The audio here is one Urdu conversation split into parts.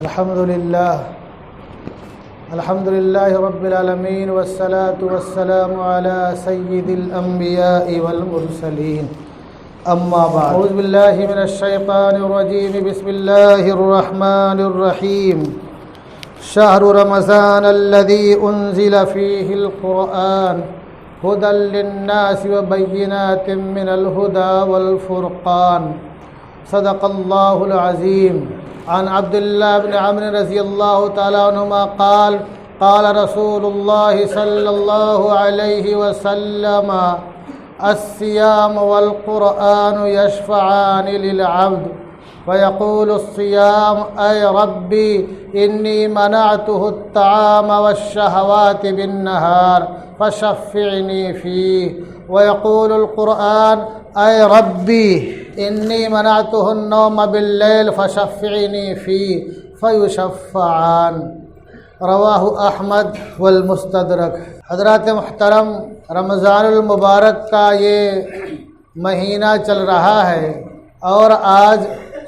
الحمد لله رب العالمين والصلاة والسلام على سيد الأنبياء والمرسلين أما بعد أعوذ بالله من الشيطان الرجيم بسم الله الرحمن الرحيم شهر رمضان الذي أنزل فيه القرآن هدى للناس وبينات من الهدى والفرقان صدق الله العظيم عن عبد الله بن عمرو رضي الله تعالى عنهما قال قال رسول الله صلى الله عليه وسلم الصيام والقرآن يشفعان للعبد فيقول الصيام أي ربي إني منعته الطعام والشهوات بالنهار فشفعني فيه ويقول القرآن أي ربي إني منعته النوم بالليل فشفعني فيه فيشفعان رواہ احمد والمستدرک۔ حضرات محترم، رمضان المبارک کا یہ مہینہ چل رہا ہے اور آج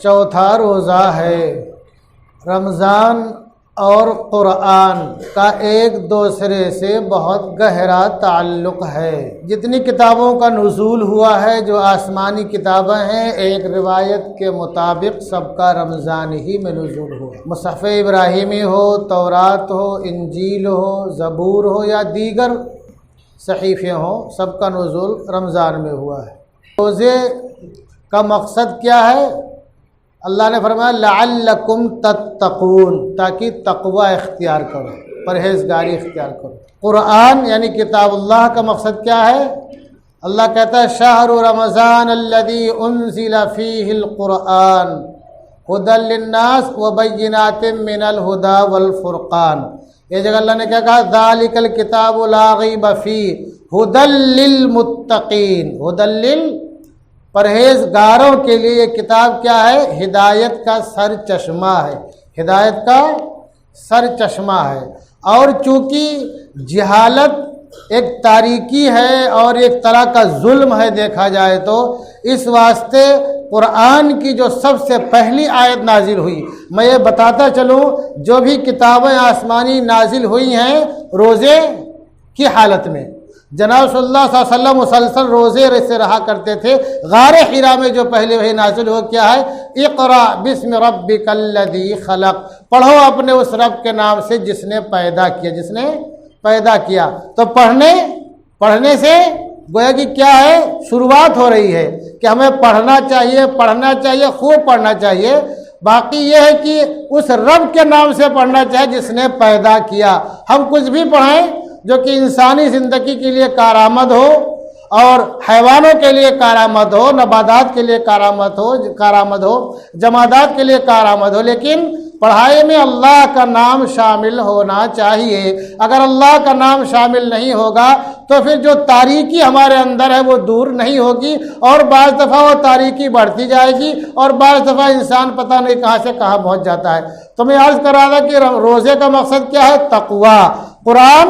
چوتھا روزہ ہے۔ رمضان اور قرآن کا ایک دوسرے سے بہت گہرا تعلق ہے۔ جتنی کتابوں کا نزول ہوا ہے جو آسمانی کتابیں ہیں، ایک روایت کے مطابق سب کا رمضان ہی میں نزول ہوا۔ مصحف ابراہیمی ہو، تورات ہو، انجیل ہو، زبور ہو یا دیگر صحیفے ہوں، سب کا نزول رمضان میں ہوا ہے۔ روزے کا مقصد کیا ہے؟ اللہ نے فرمایا لعلکم تتقون، تاکہ تقوی اختیار کرو، پرہیزگاری اختیار کرو۔ قرآن یعنی کتاب اللہ کا مقصد کیا ہے؟ اللہ کہتا ہے شہر رمضان الذی انزل فیہ القرآن ھدی للناس وبینات من الھدی والفرقان۔ یہ جگہ اللہ نے کیا کہا؟ ذالک الکتاب لا ریب فیہ ھدی للمتقین، ھدی پرہیزگاروں کے لیے یہ کتاب کیا ہے؟ ہدایت کا سر چشمہ ہے، ہدایت کا سر چشمہ ہے۔ اور چونکہ جہالت ایک تاریکی ہے اور ایک طرح کا ظلم ہے دیکھا جائے تو، اس واسطے قرآن کی جو سب سے پہلی آیت نازل ہوئی، میں یہ بتاتا چلوں، جو بھی کتابیں آسمانی نازل ہوئی ہیں روزے کی حالت میں، جناب صلی اللہ علیہ وسلم مسلسل روزے سے رہا کرتے تھے۔ غار حرا میں جو پہلے وحی نازل ہو کیا ہے؟ اقرا بسم ربک الذی خلق، پڑھو اپنے اس رب کے نام سے جس نے پیدا کیا، جس نے پیدا کیا۔ تو پڑھنے سے گویا کہ کیا ہے؟ شروعات ہو رہی ہے کہ ہمیں پڑھنا چاہیے، خوب پڑھنا چاہیے۔ باقی یہ ہے کہ اس رب کے نام سے پڑھنا چاہیے جس نے پیدا کیا۔ ہم کچھ بھی پڑھیں جو کہ انسانی زندگی کے لیے کارآمد ہو اور حیوانوں کے لیے کارآمد ہو، نباتات کے لیے کارآمد ہو، جمادات کے لیے کارآمد ہو، لیکن پڑھائی میں اللہ کا نام شامل ہونا چاہیے۔ اگر اللہ کا نام شامل نہیں ہوگا تو پھر جو تاریکی ہمارے اندر ہے وہ دور نہیں ہوگی، اور بعض دفعہ وہ تاریکی بڑھتی جائے گی اور بعض دفعہ انسان پتہ نہیں کہاں سے کہاں پہنچ جاتا ہے۔ تو میں عرض کر رہا تھا کہ روزے کا مقصد کیا ہے؟ تقوی۔ قرآن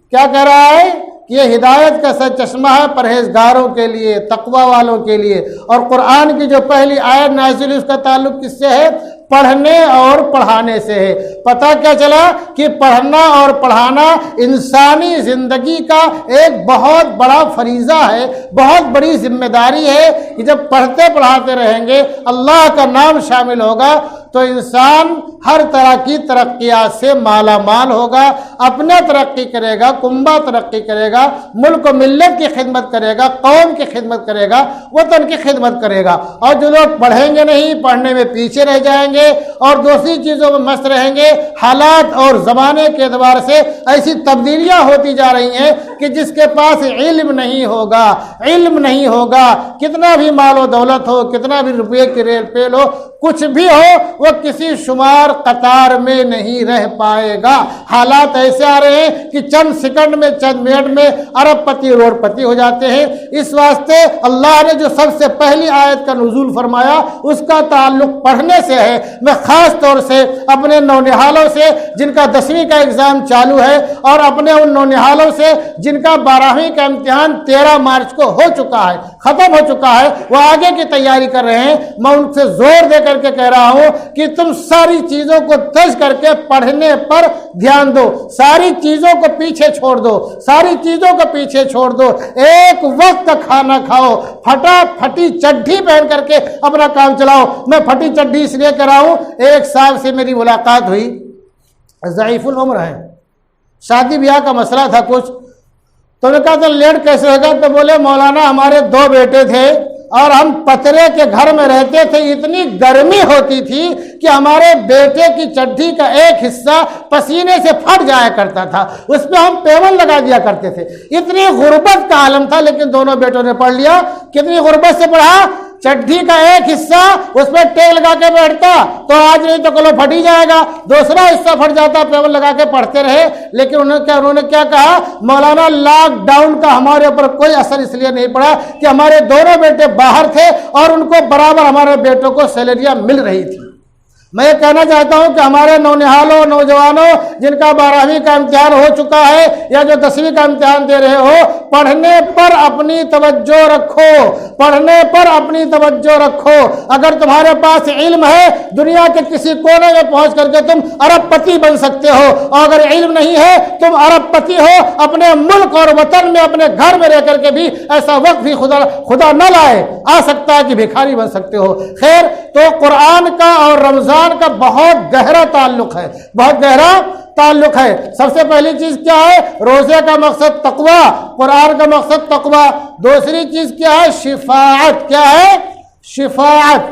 کیا کہہ رہا ہے کہ یہ ہدایت کا سر چشمہ ہے پرہیزگاروں کے لیے، تقوی والوں کے لیے۔ اور قرآن کی جو پہلی آیت نازل ہے اس کا تعلق کس سے ہے؟ پڑھنے اور پڑھانے سے ہے۔ پتہ کیا چلا کہ پڑھنا اور پڑھانا انسانی زندگی کا ایک بہت بڑا فریضہ ہے، بہت بڑی ذمہ داری ہے کہ جب پڑھتے پڑھاتے رہیں گے، اللہ کا نام شامل ہوگا تو انسان ہر طرح کی ترقیات سے مالا مال ہوگا، اپنا ترقی کرے گا، کنبہ ترقی کرے گا، ملک و ملت کی خدمت کرے گا، قوم کی خدمت کرے گا، وطن کی خدمت کرے گا۔ اور جو لوگ پڑھیں گے نہیں، پڑھنے میں پیچھے رہ جائیں گے اور دوسری چیزوں میں مست رہیں گے، حالات اور زمانے کے اعتبار سے ایسی تبدیلیاں ہوتی جا رہی ہیں کہ جس کے پاس علم نہیں ہوگا، کتنا بھی مال و دولت ہو، کتنا بھی روپے کی ریل پیل ہو، کچھ بھی ہو، وہ کسی شمار قطار میں نہیں رہ پائے گا۔ حالات ایسے آ رہے ہیں کہ چند سیکنڈ میں، چند منٹ میں ارب پتی روڑ پتی ہو جاتے ہیں۔ اس واسطے اللہ نے جو سب سے پہلی آیت کا نزول فرمایا اس کا تعلق پڑھنے سے ہے۔ میں خاص طور سے اپنے نونہالوں سے جن کا 10ویں کا ایگزام چالو ہے اور اپنے ان نونہالوں سے جن کا 12ویں کا امتحان 13 مارچ کو ہو چکا ہے، ختم ہو چکا ہے، وہ آگے کی تیاری کر رہے ہیں، میں ان سے زور دے کر کے کہہ رہا ہوں کہ تم ساری چیزوں کو تج کر کے پڑھنے پر دھیان دو، ساری چیزوں کو پیچھے چھوڑ دو، ساری چیزوں کو پیچھے چھوڑ دو، ایک وقت کھانا کھاؤ، پھٹی چڈی پہن کر کے اپنا کام چلاؤ۔ میں پھٹی چڈی اس لیے کر رہا ہوں، ایک صاحب سے میری ملاقات ہوئی، ضعیف العمر ہے، شادی بیاہ کا مسئلہ تھا کچھ، تو نے کہا تو لیٹ کیسے ہوگا؟ تو بولے مولانا ہمارے 2 بیٹے تھے اور ہم پترے کے گھر میں رہتے تھے، اتنی گرمی ہوتی تھی کہ ہمارے بیٹے کی چڈی کا ایک حصہ پسینے سے پھٹ جایا کرتا تھا، اس پہ ہم پیون لگا دیا کرتے تھے، اتنی غربت کا عالم تھا، لیکن دونوں بیٹوں نے پڑھ لیا۔ کتنی غربت سے پڑھا؟ چڈی کا ایک حصہ اس پہ ٹیک لگا کے بیٹھتا تو آج نہیں تو کل پھٹ ہی جائے گا، دوسرا حصہ پھٹ جاتا، پیون لگا کے پڑھتے رہے۔ لیکن انہوں نے کیا کہا؟ مولانا لاک ڈاؤن کا ہمارے اوپر کوئی اثر اس لیے نہیں پڑا کہ ہمارے دونوں بیٹے باہر تھے اور ان کو برابر ہمارے بیٹوں کو سیلریاں مل رہی تھی۔ میں یہ کہنا چاہتا ہوں کہ ہمارے نونہالوں، نوجوانوں جن کا 12ویں کا امتحان ہو چکا ہے یا جو 10ویں کا امتحان دے رہے ہو، پڑھنے پر اپنی توجہ رکھو، پڑھنے پر اپنی توجہ رکھو۔ اگر تمہارے پاس علم ہے، دنیا کے کسی کونے میں پہنچ کر کے تم ارب پتی بن سکتے ہو، اور اگر علم نہیں ہے تم ارب پتی ہو اپنے ملک اور وطن میں، اپنے گھر میں رہ کر کے بھی ایسا وقت بھی خدا نہ لائے، آ سکتا ہے کہ بھکاری بن سکتے ہو۔ خیر، تو قرآن کا اور رمضان کا بہت گہرا تعلق ہے، بہت گہرا تعلق ہے۔ سب سے پہلی چیز کیا ہے؟ روزے کا مقصد تقوی، قرآن کا مقصد تقوی۔ دوسری چیز کیا ہے؟ شفاعت۔ کیا ہے؟ شفاعت۔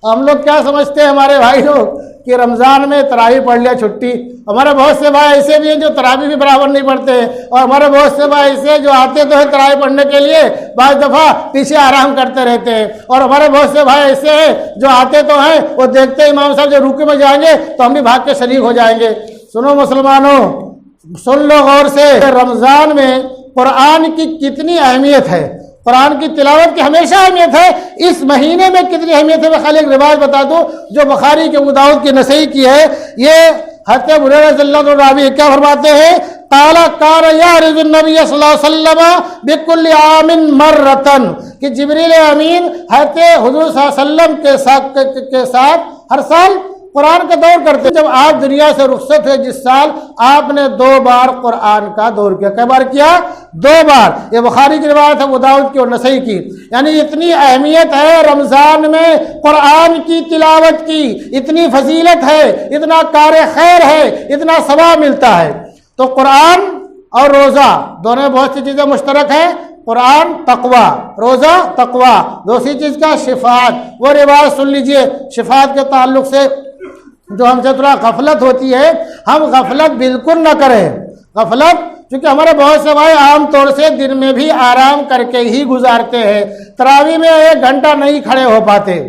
ہم لوگ کیا سمجھتے ہیں ہمارے بھائی لوگ کہ رمضان میں تراویح پڑھ لیا چھٹی۔ ہمارے بہت سے بھائی ایسے بھی ہیں جو تراویح بھی برابر نہیں پڑھتے ہیں، اور ہمارے بہت سے بھائی ایسے جو آتے تو ہیں تراویح پڑھنے کے لیے، بعض دفعہ پیچھے آرام کرتے رہتے ہیں، اور ہمارے بہت سے بھائی ایسے ہیں جو آتے تو ہیں، وہ دیکھتے ہیں امام صاحب جو رکوع میں جائیں گے تو ہم بھی بھاگ کے شریک ہو جائیں گے۔ سنو مسلمانوں، سن لو غور سے، رمضان میں قرآن کی کتنی اہمیت ہے، قرآن کی تلاوت کی ہمیشہ اہمیت ہے۔ اس مہینے میں کتنی اہمیت ہے، میں خالی ایک روایت بتا دوں جو بخاری کے ابو داؤد کی نسائی کی ہے۔ یہ حضرت ابو ہریرہ رضی اللہ عنہ کیا فرماتے ہیں؟ قال کان یعرض النبی صلی اللہ علیہ وسلم بكل عام مرتن، کہ جبریل امین حضرت حضور صلی اللہ علیہ وسلم کے ساتھ ہر سال قرآن کا دور کرتے۔ جب آپ دنیا سے رخصت ہوئے جس سال، آپ نے 2 بار قرآن کا دور کیا۔ کئی بار کیا؟ 2 بار۔ یہ بخاری کی روایت ہے، ابو داؤد کی اور نسائی کی۔ یعنی اتنی اہمیت ہے رمضان میں قرآن کی تلاوت کی، اتنی فضیلت ہے، اتنا کار خیر ہے، اتنا ثواب ملتا ہے۔ تو قرآن اور روزہ دونوں میں بہت سی چیزیں مشترک ہیں، قرآن تقوی، روزہ تقوی۔ دوسری چیز کا شفاعت، وہ روایت سن لیجئے شفاعت کے تعلق سے جو ہم سے تھوڑا غفلت ہوتی ہے، ہم غفلت بالکل نہ کریں۔ غفلت، کیونکہ ہمارے بہت سے بھائی عام طور سے دن میں بھی آرام کر کے ہی گزارتے ہیں، تراویح میں 1 گھنٹہ نہیں کھڑے ہو پاتے،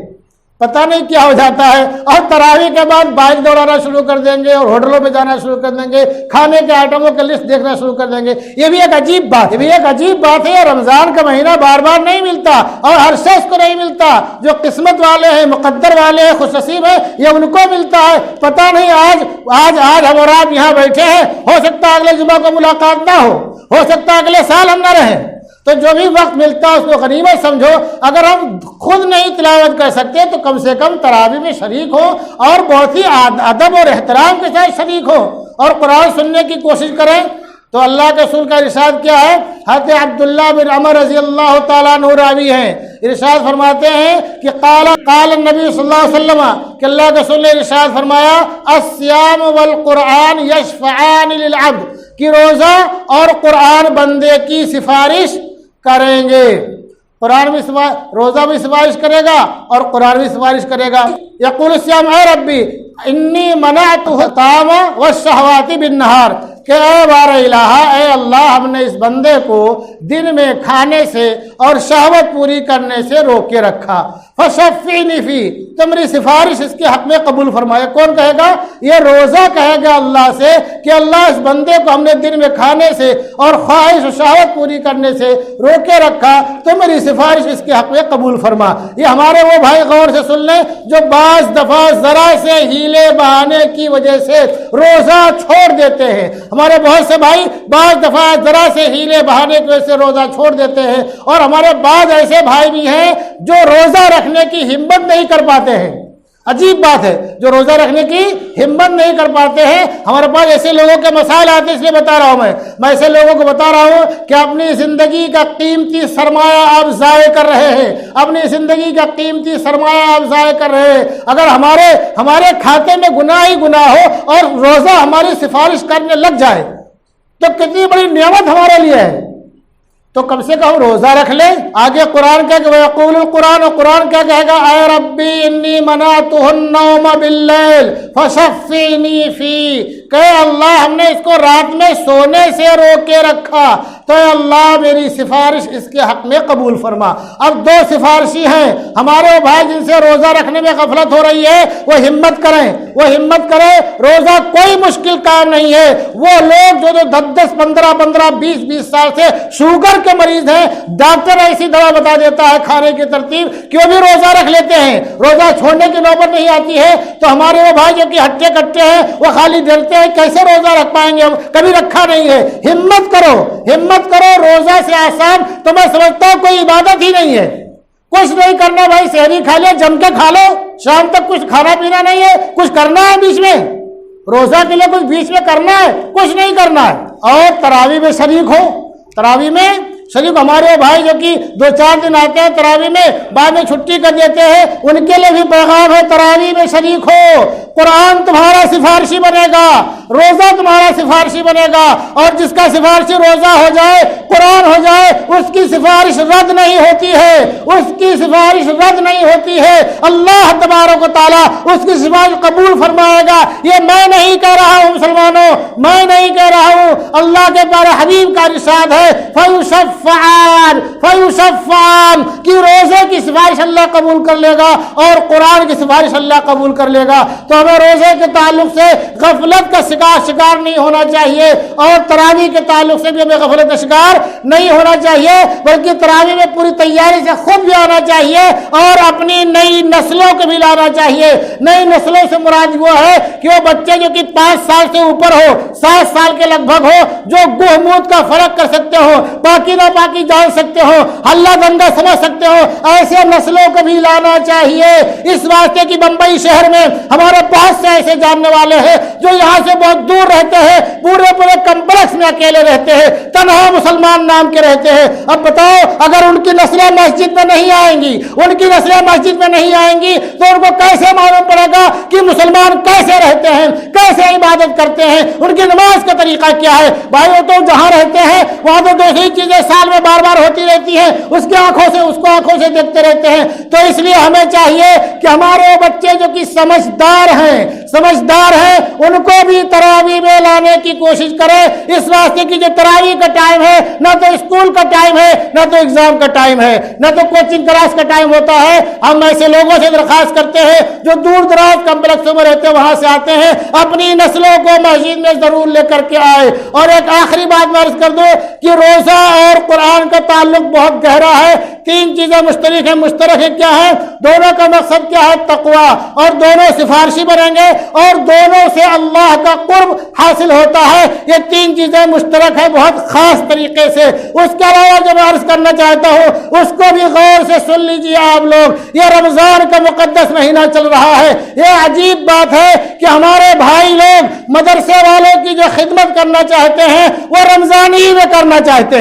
پتہ نہیں کیا ہو جاتا ہے، اور تراویح کے بعد بائک دوڑانا شروع کر دیں گے اور ہوٹلوں پہ جانا شروع کر دیں گے، کھانے کے آئٹموں کا لسٹ دیکھنا شروع کر دیں گے۔ یہ بھی ایک عجیب بات ہے، یہ رمضان کا مہینہ بار بار نہیں ملتا، اور ہر شخص کو نہیں ملتا۔ جو قسمت والے ہیں، مقدر والے ہیں، خوش نصیب ہیں، یہ ان کو ملتا ہے۔ پتہ نہیں آج ہم اور آپ یہاں بیٹھے ہیں، ہو سکتا ہے اگلے جمعہ کو ملاقات نہ ہو سکتا ہے اگلے سال ہم نہ رہیں۔ تو جو بھی وقت ملتا ہے اس کو غنیمت سمجھو۔ اگر ہم خود نہیں تلاوت کر سکتے تو کم سے کم تراویح میں شریک ہو، اور بہت ہی ادب اور احترام کے ساتھ شریک ہو، اور قرآن سننے کی کوشش کریں۔ تو اللہ کے رسول کا ارشاد کیا ہے؟ حضرت عبداللہ بن عمر رضی اللہ تعالیٰ عنہ راوی ہیں، ارشاد فرماتے ہیں کہ قال النبی صلی اللہ علیہ وسلم، کہ اللہ کے رسول نے ارشاد فرمایا، الصیام والقرآن یشفعان للعبد، کہ روزہ اور قرآن بندے کی سفارش کریں گے۔ قرآن بھی روزہ بھی سفارش کرے گا اور قرآن بھی سفارش کرے گا۔ یقول الصیام اے ربی انی منعتہ الطعام والشہوات بالنہار، کہ اے بار الہ، اے اللہ، ہم نے اس بندے کو دن میں کھانے سے اور شہوت پوری کرنے سے روکے رکھا فشفینی فی، تو میری سفارش اس کے حق میں قبول فرمائے۔ کون کہے گا؟ یہ روزہ کہے گا اللہ سے کہ اللہ اس بندے کو ہم نے دن میں کھانے سے اور خواہش و شہوت پوری کرنے سے روکے رکھا، تو میری سفارش اس کے حق میں قبول فرما۔ یہ ہمارے وہ بھائی غور سے سن لیں جو بعض دفعہ ذرا سے ہیلے بہانے کی وجہ سے روزہ چھوڑ دیتے ہیں۔ ہمارے بہت سے بھائی بعض دفعہ ذرا سے ہیلے بہانے کی وجہ سے روزہ چھوڑ دیتے ہیں، اور ہمارے بعض ایسے بھائی بھی ہیں جو روزہ رکھنے کی ہمت نہیں کر پاتے ہیں۔ عجیب بات ہے، جو روزہ رکھنے کی ہمت نہیں کر پاتے ہیں۔ ہمارے پاس ایسے لوگوں کے مسائل آتے ہیں، اس لیے بتا رہا ہوں میں ایسے لوگوں کو بتا رہا ہوں کہ اپنی زندگی کا قیمتی سرمایہ آپ ضائع کر رہے ہیں، اپنی زندگی کا قیمتی سرمایہ آپ ضائع کر رہے ہیں۔ اگر ہمارے کھاتے میں گناہ ہی گناہ ہو اور روزہ ہماری سفارش کرنے لگ جائے تو کتنی بڑی نعمت ہمارے لیے ہے۔ تو کم سے کم روزہ رکھ لیں۔ آگے قرآن کہے کہ وَيَقُولُ الْقُرْآنُ، قرآن کیا کہے گا؟ اے ربی انی منعتہ النوم باللیل فشفینی فی، کہ اللہ ہم نے اس کو رات میں سونے سے روکے رکھا، تو اے اللہ میری سفارش اس کے حق میں قبول فرما۔ اب دو سفارشی ہیں ہمارے وہ بھائی جن سے روزہ رکھنے میں غفلت ہو رہی ہے، وہ ہمت کریں، روزہ کوئی مشکل کام نہیں ہے۔ وہ لوگ جو 10 15 20 سال سے شوگر کے مریض ہیں، ڈاکٹر ایسی دوا بتا دیتا ہے کھانے کی ترتیب کہ وہ بھی روزہ رکھ لیتے ہیں، روزہ چھوڑنے کی نوبت نہیں آتی ہے۔ تو ہمارے وہ بھائی جو کہ ہٹے کٹے ہیں وہ خالی ڈرتے ہیں کیسے روزہ رکھ پائیں گے، کبھی رکھا نہیں ہے۔ ہمت کرو، روزہ سے آسان تو میں سمجھتا ہوں کوئی عبادت ہی نہیں ہے۔ کچھ نہیں کرنا بھائی، سحری کھا لے، جم کے کھا لو، شام تک کچھ کھانا پینا نہیں ہے، کچھ کرنا ہے بیچ میں، روزہ کے لیے کچھ بیچ میں کرنا ہے، کچھ نہیں کرنا ہے۔ اور تراویح میں شریک ہو، تراویح میں شریک ہمارے بھائی جو کہ 2-4 دن آتے ہیں تراویح میں، بعد میں چھٹی کر دیتے ہیں، ان کے لیے بھی پیغام ہے تراویح میں شریک ہو۔ قرآن تمہارا سفارشی بنے گا، روزہ تمہارا سفارشی بنے گا، اور جس کا سفارشی روزہ ہو جائے، قرآن ہو جائے، اس کی سفارش رد نہیں ہوتی ہے، اس کی سفارش رد نہیں ہوتی ہے۔ اللہ تبارک و تعالیٰ اس کی سفارش قبول فرمائے گا۔ یہ میں نہیں کہہ رہا ہوں مسلمانوں، میں نہیں کہہ رہا ہوں، اللہ کے پیارے حبیب کا ارشاد ہے فیشفعان کہ روزے کی سفارش اللہ قبول کر لے گا اور قرآن کی سفارش اللہ قبول کر لے گا۔ تو ہمیں روزے کے تعلق سے غفلت کا شکار نہیں ہونا چاہیے، اور تراویح کے تعلق سے بھی ہمیں غفلت کا شکار نہیں ہونا چاہیے، بلکہ تراویح میں پوری تیاری سے خود بھی آنا چاہیے اور اپنی نئی نسلوں کو بھی لانا چاہیے۔ نئی نسلوں سے مراد وہ ہے کہ وہ بچے جو کہ 5 سال سے اوپر ہو، 7 سال کے لگ بھگ ہو، جو گہموت کا فرق کر سکتے ہو، باقی نہ باقی جان سکتے ہو، اللہ دنگا سمجھ سکتے ہو، ایسے نسلوں کو بھی لانا چاہیے۔ اس واسطے کہ بمبئی شہر میں ہمارے بہت سے ایسے جاننے والے ہیں جو یہاں سے بہت دور رہتے ہیں، پورے کمپلیکس میں اکیلے رہتے ہیں، تنہا مسلمان نام کے رہتے ہیں۔ اب بتاؤ اگر ان کی نسلیں مسجد میں نہیں آئیں گی، ان کی نسلیں مسجد میں نہیں آئیں گی تو ان کو کیسے معلوم پڑے گا کہ مسلمان کیسے رہتے ہیں، کیسے عبادت کرتے ہیں، ان کی نماز کا طریقہ کیا ہے؟ بھائی وہ تو جہاں رہتے ہیں وہاں تو دوسری چیزیں سال میں بار بار ہوتی رہتی ہیں، اس کی آنکھوں سے اس کو آنکھوں سے دیکھتے رہتے ہیں۔ تو اس لیے ہمیں چاہیے کہ ہمارے بچے جو کہ سمجھدار ہیں ان کو بھی تراویح میں لانے کی کوشش کریں۔ اس واسطے کی جو تراویح کا ٹائم ہے نہ تو اسکول کا ٹائم ہے، نہ تو ایگزام کا ٹائم ہے، نہ تو کوچنگ کلاس کا ٹائم ہوتا ہے۔ ہم ایسے لوگوں سے درخواست کرتے ہیں جو دور دراز کمپلیکسوں میں رہتے ہیں، وہاں سے آتے ہیں، اپنی نسلوں کو مسجد میں ضرور لے کر کے آئے۔ اور ایک آخری بات میں عرض کر دوں کہ روزہ اور قرآن کا تعلق بہت گہرا ہے۔ 3 چیزیں مشترک ہیں کیا ہے؟ دونوں کا مقصد کیا ہے؟ تقویٰ، اور دونوں سفارشی بنیں گے اور دونوں سے اللہ کا قرب حاصل ہوتا ہے۔ یہ 3 چیزیں مشترک ہیں بہت خاص طریقے سے۔ اس کے علاوہ جو میں عرض کرنا چاہتا ہوں اس کو بھی غور سے سن لیجیے آپ لوگ۔ یہ رمضان کا مقدس مہینہ چل رہا ہے۔ یہ عجیب بات ہے کہ ہمارے بھائی لوگ مدرسے والوں کی جو خدمت کرنا چاہتے ہیں وہ رمضان ہی میں کرنا چاہتے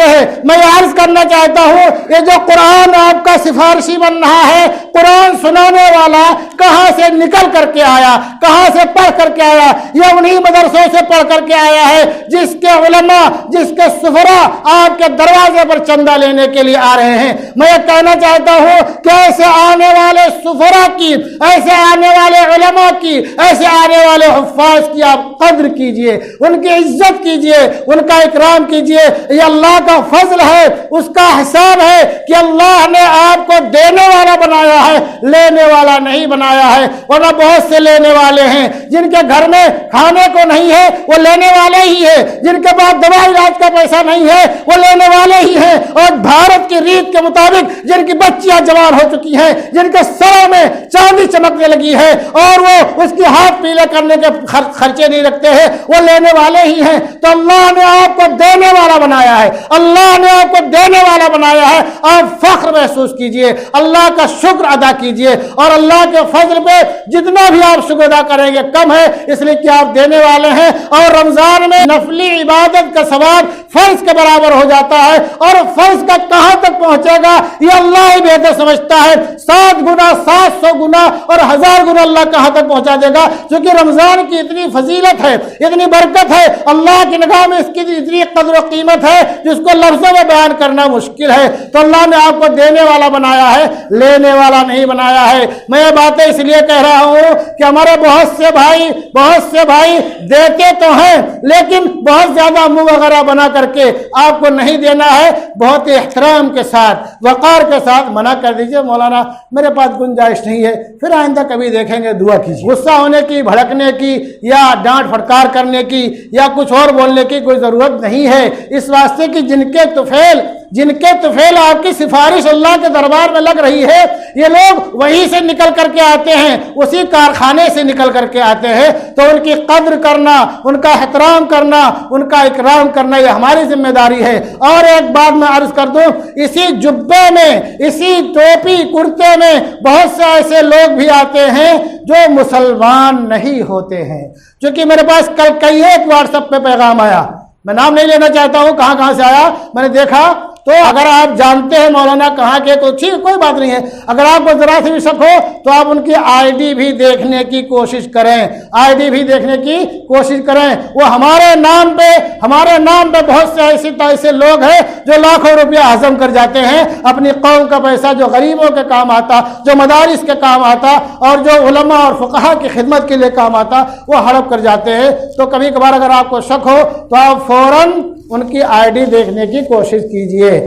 ہیں، میں عرض کرنا چاہتا ہوں یہ جو قرآن آپ کا سفارشی بن رہا ہے، قرآن سنانے والا کہاں سے نکل کر کے آیا، کہاں سے پڑھ کر کے آیا؟ یہ انہی مدرسوں سے پڑھ کر کے آیا ہے جس کے علماء، جس کے سفراء آپ کے دروازے پر چندہ لینے کے لیے آ رہے ہیں۔ میں یہ کہنا چاہتا ہوں کہ ایسے آنے والے سفراء کی، ایسے آنے والے علماء کی، ایسے آنے والے حفاظ کی آپ قدر کیجئے، ان کی عزت کیجئے، ان کا اکرام کیجئے۔ یہ اللہ کا فضل ہے، اس کا حساب ہے کہ اللہ نے آپ کو دینے والا بنایا ہے، لینے والا نہیں بنایا ہے۔ ورنہ بہت سے لینے والے ہیں جن کے گھر میں کھانے کو نہیں ہے، وہ لینے والے ہی ہیں، جن کے پاس دوا علاج کا پیسہ نہیں ہے، وہ لینے والے ہی ہیں۔ اور بھارت کی ریت کے مطابق جن کی بچیاں جوان ہو چکی ہیں، جن کے سروں میں چاندی چمکنے لگی ہے اور وہ اس کی ہاتھ پیلے کرنے کے خرچے نہیں رکھتے ہیں، وہ لینے والے ہی ہیں۔ تو اللہ نے آپ کو دینے والا بنایا ہے، اللہ نے آپ کو دینے والا بنایا ہے۔ آپ فخر محسوس کیجئے، اللہ کا شکر ادا کیجئے، اور اللہ کے فضل پہ جتنا بھی آپ شکر ادا کریں گے کم ہے، اس لیے کہ آپ دینے والے ہیں۔ اور رمضان میں نفلی عبادت کا ثواب فرض کے برابر ہو جاتا ہے، اور فرض کا کہاں تک پہنچے گا یہ اللہ ہی بہتر سمجھتا ہے۔ 7 گنا، 700 گنا اور 1000 گنا اللہ کہاں تک پہنچا دے گا، کیونکہ رمضان کی اتنی فضیلت ہے، اتنی برکت ہے، اللہ کی نگاہ میں اس کی اتنی قدر و قیمت ہے جس کو لفظوں میں بیان کرنا مشکل ہے۔ تو اللہ نے آپ کو دینے والا بنایا ہے، لینے والا نہیں بنایا ہے۔ میں یہ باتیں اس لیے کہہ رہا ہوں کہ ہمارے بہت سے بھائی دیتے تو ہیں لیکن بہت زیادہ منہ وغیرہ بنا کر کے آپ کو نہیں دینا ہے۔ بہت احترام کے ساتھ، وقار کے ساتھ منع کر دیجئے، مولانا میرے پاس گنجائش نہیں ہے، پھر آئندہ کبھی دیکھیں گے، دعا کیجیے۔ غصہ ہونے کی، بھڑکنے کی یا ڈانٹ پھٹکار کرنے کی یا کچھ اور بولنے کی کوئی ضرورت نہیں ہے، اس واسطے کہ جن کے طفیل آپ کی سفارش اللہ کے دربار میں لگ رہی ہے، یہ لوگ وہیں سے نکل کر کے آتے ہیں، اسی کارخانے سے نکل کر کے آتے ہیں، تو ان کی قدر کرنا، ان کا احترام کرنا، ان کا اکرام کرنا یہ ہماری ذمہ داری ہے۔ اور ایک بات میں عرض کر دوں، اسی جبے میں، اسی ٹوپی کرتے میں بہت سے ایسے لوگ بھی آتے ہیں جو مسلمان نہیں ہوتے ہیں۔ چونکہ میرے پاس کل ایک واٹس ایپ پہ پیغام آیا، میں نام نہیں لینا چاہتا ہوں کہاں سے آیا، میں نے دیکھا تو اگر آپ جانتے ہیں مولانا کہاں کے تو ٹھیک، کوئی بات نہیں ہے، اگر آپ کو ذرا سے بھی شک ہو تو آپ ان کی آئی ڈی بھی دیکھنے کی کوشش کریں، وہ ہمارے نام پہ بہت سے ایسے لوگ ہیں جو لاکھوں روپیہ ہضم کر جاتے ہیں، اپنی قوم کا پیسہ جو غریبوں کے کام آتا، جو مدارس کے کام آتا اور جو علماء اور فقہا کی خدمت کے لیے کام آتا، وہ ہڑپ کر جاتے ہیں۔ تو کبھی کبھار اگر آپ کو شک ہو تو آپ فوراً ان کی آئی ڈی دیکھنے کی کوشش کیجئے۔